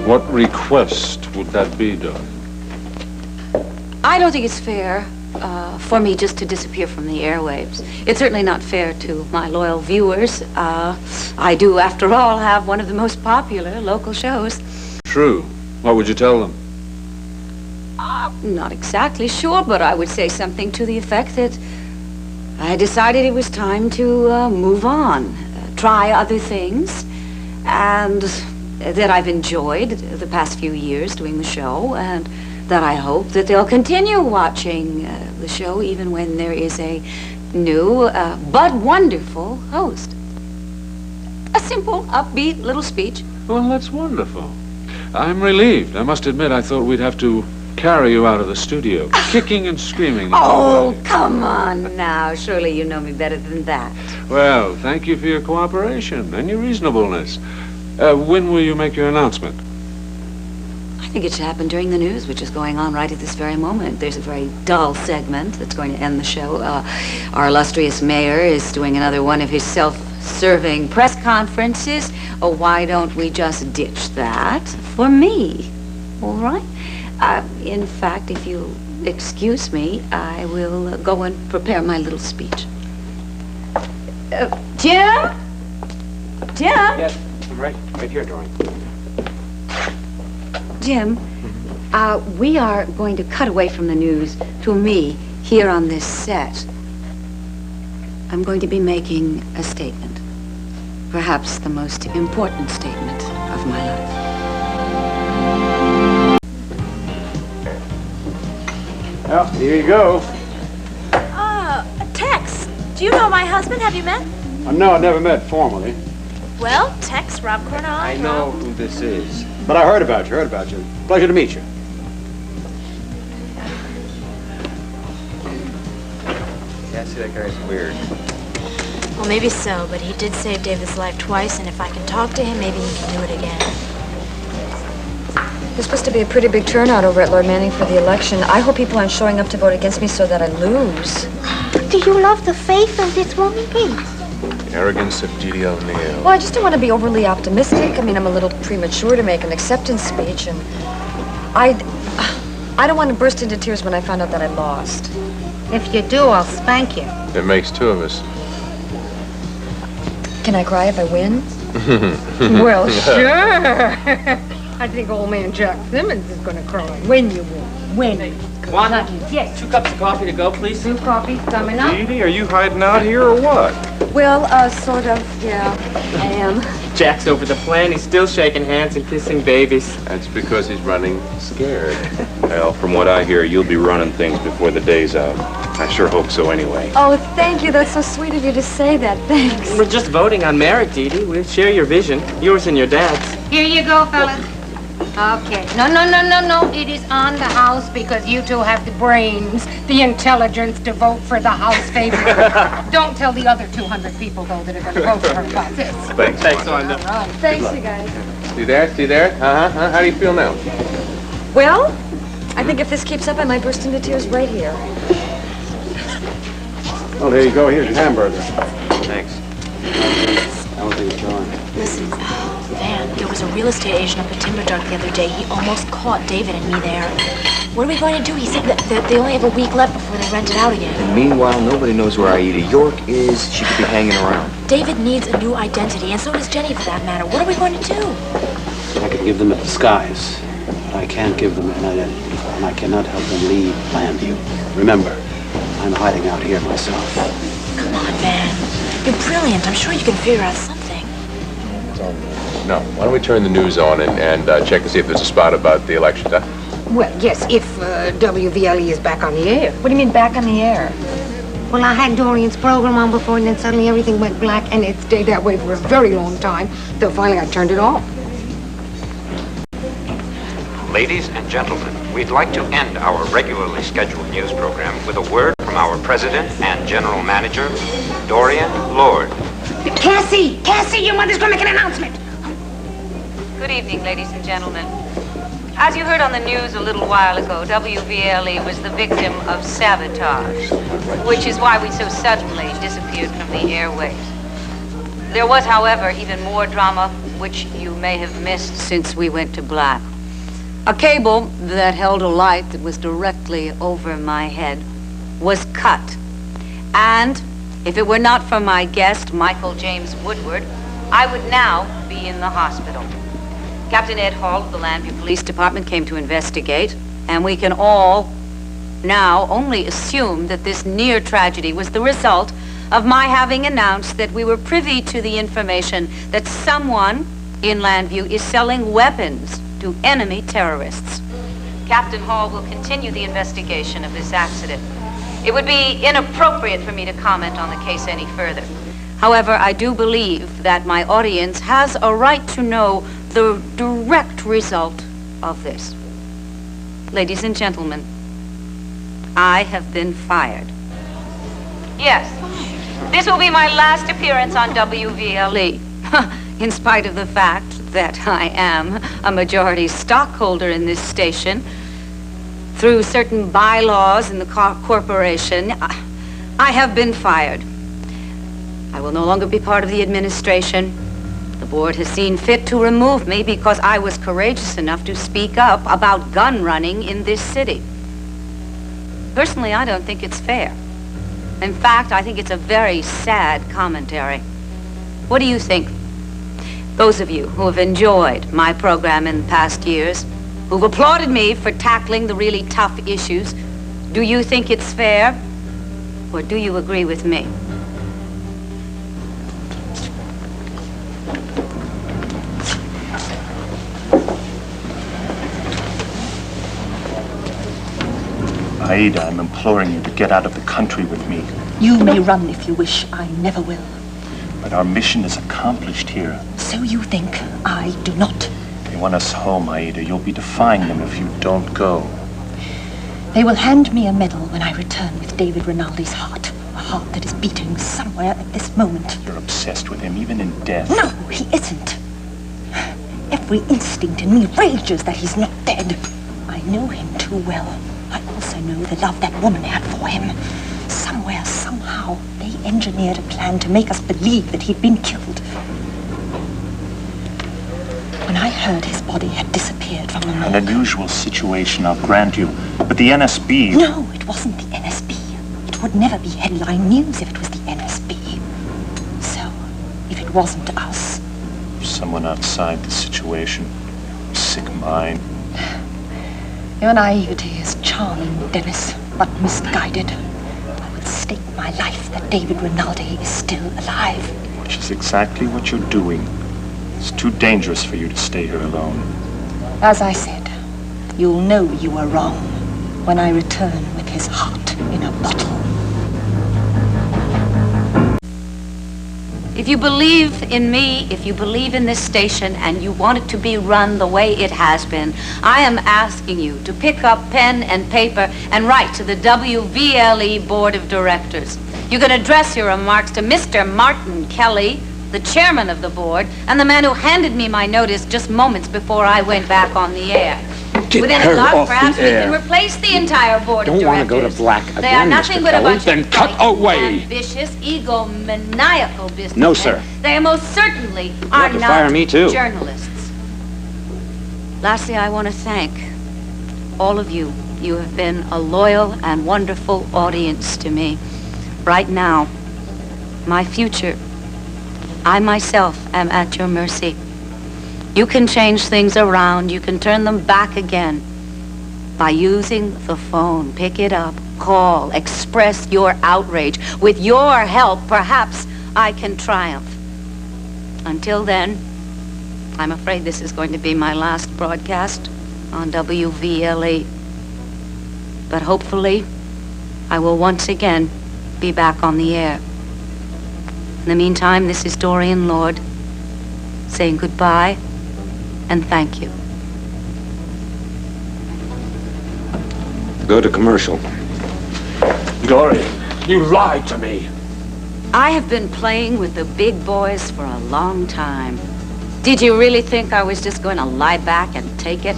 What request would that be, Dorian? I don't think it's fair for me just to disappear from the airwaves. It's certainly not fair to my loyal viewers. I do, after all, have one of the most popular local shows. True. What would you tell them? I'm not exactly sure, but I would say something to the effect that I decided it was time to move on, try other things, and that I've enjoyed the past few years doing the show, and that I hope that they'll continue watching the show even when there is a new but wonderful host. A simple, upbeat little speech. Well, that's wonderful. I'm relieved. I must admit, I thought we'd have to carry you out of the studio, kicking and screaming. Oh, come on now. Surely you know me better than that. Well, thank you for your cooperation and your reasonableness. When will you make your announcement? I think it should happen during the news, which is going on right at this very moment. There's a very dull segment that's going to end the show. Our illustrious mayor is doing another one of his self-serving press conferences. Oh, why don't we just ditch that for me? All right? In fact, if you'll excuse me, I will go and prepare my little speech. Jim? Jim? Yes, I'm right here, Dorian. Jim, we are going to cut away from the news to me here on this set. I'm going to be making a statement. Perhaps the most important statement of my life. Well, here you go. Tex, do you know my husband? Have you met? No, I've never met formally. Well, Tex, Rob Cornell. I know who this is. But I heard about you, Pleasure to meet you. Cassie, that guy's weird. Well, maybe so, but he did save David's life twice, and if I can talk to him, maybe he can do it again. There's supposed to be a pretty big turnout over at Lord Manning for the election. I hope people aren't showing up to vote against me so that I lose. Do you love the faith of this woman, Pete? The arrogance of Didi O'Neill. Well, I just don't want to be overly optimistic. I mean, I'm a little premature to make an acceptance speech, and I don't want to burst into tears when I find out that I lost. If you do, I'll spank you. It makes two of us. Can I cry if I win? Well, sure. I think old man Jack Simmons is going to cry when you win. When? Wanda, yes. 2 cups of coffee to go, please. 2 coffees coming up. Didi, are you hiding out here or what? Well, sort of, yeah, I am. Jack's over the plan. He's still shaking hands and kissing babies. That's because he's running scared. Well, from what I hear, you'll be running things before the day's out. I sure hope so anyway. Oh, thank you. That's so sweet of you to say that. Thanks. We're just voting on merit, Didi. We share your vision, yours and your dad's. Here you go, fellas. Okay. No. It is on the House because you two have the brains, the intelligence to vote for the House favorite. Don't tell the other 200 people, though, that are going to vote for her about this. Thanks, Wanda. All right. Thanks, you guys. See there? How do you feel now? Well, I think if this keeps up, I might burst into tears right here. Well, there you go. Here's your hamburger. Thanks. How things going? Listen, Van, there was a real estate agent up at Timberdark the other day. He almost caught David and me there. What are we going to do? He said that they only have a week left before they rent it out again. And meanwhile, nobody knows where Aida York is. She could be hanging around. David needs a new identity, and so does Jenny for that matter. What are we going to do? I can give them a disguise, but I can't give them an identity, and I cannot help them leave Landview. Remember, I'm hiding out here myself. Come on, Van. You're brilliant. I'm sure you can figure out something. No. Why don't we turn the news on and check to see if there's a spot about the elections, huh? Well, yes, if WVLE is back on the air. What do you mean back on the air? Well, I had Dorian's program on before, and then suddenly everything went black, and it stayed that way for a very long time, till finally I turned it off. Ladies and gentlemen, we'd like to end our regularly scheduled news program with a word from our president and general manager, Dorian Lord. Cassie, your mother's going to make an announcement. Good evening, ladies and gentlemen. As you heard on the news a little while ago, WVLE was the victim of sabotage, which is why we so suddenly disappeared from the airwaves. There was, however, even more drama which you may have missed since we went to black. A cable that held a light that was directly over my head was cut. And if it were not for my guest, Michael James Woodward, I would now be in the hospital. Captain Ed Hall of the Landview Police Department came to investigate, and we can all now only assume that this near tragedy was the result of my having announced that we were privy to the information that someone in Landview is selling weapons to enemy terrorists. Captain Hall will continue the investigation of this accident. It would be inappropriate for me to comment on the case any further. However, I do believe that my audience has a right to know the direct result of this. Ladies and gentlemen, I have been fired. Yes, this will be my last appearance on WVLE, in spite of the fact that I am a majority stockholder in this station. Through certain bylaws in the corporation, I have been fired. I will no longer be part of the administration. The board has seen fit to remove me because I was courageous enough to speak up about gun running in this city. Personally, I don't think it's fair. In fact, I think it's a very sad commentary. What do you think? Those of you who have enjoyed my program in past years, who've applauded me for tackling the really tough issues, do you think it's fair? Or do you agree with me? Aida, I'm imploring you to get out of the country with me. You may run if you wish. I never will. But our mission is accomplished here. So you think. I do not. They want us home, Aida. You'll be defying them if you don't go. They will hand me a medal when I return with David Rinaldi's heart. A heart that is beating somewhere at this moment. You're obsessed with him, even in death. No, he isn't. Every instinct in me rages that he's not dead. I know him too well. I also know the love that woman had for him. Somewhere, somehow, they engineered a plan to make us believe that he'd been killed. When I heard his body had disappeared from the morgue... An unusual situation, I'll grant you. But the NSB... No, it wasn't the NSB. It would never be headline news if it was the NSB. So, if it wasn't us... Someone outside the situation. Sick mind. Your naivety is charming, Dennis, but misguided. I would stake my life that David Rinaldi is still alive. Which is exactly what you're doing. It's too dangerous for you to stay here alone. As I said, you'll know you were wrong when I return with his heart in a bottle. If you believe in me, if you believe in this station, and you want it to be run the way it has been, I am asking you to pick up pen and paper and write to the WVLE Board of Directors. You can address your remarks to Mr. Martin Kelly, the chairman of the board, and the man who handed me my notice just moments before I went back on the air. Get Within her a lot, off perhaps the we air. can replace the entire board of Don't want directors. to go to black again, They are nothing Mr. but a Kelly. bunch Then of cut frightened, away. ambitious, egomaniacal businessmen. No, sir. They most certainly You are have to not fire me, too. journalists. Lastly, I want to thank all of you. You have been a loyal and wonderful audience to me. Right now, my future, I myself am at your mercy. You can change things around. You can turn them back again by using the phone. Pick it up, call, express your outrage. With your help, perhaps I can triumph. Until then, I'm afraid this is going to be my last broadcast on WVLE. But hopefully, I will once again be back on the air. In the meantime, this is Dorian Lord saying goodbye and thank you. Go to commercial. Dorian, you lied to me. I have been playing with the big boys for a long time. Did you really think I was just going to lie back and take it?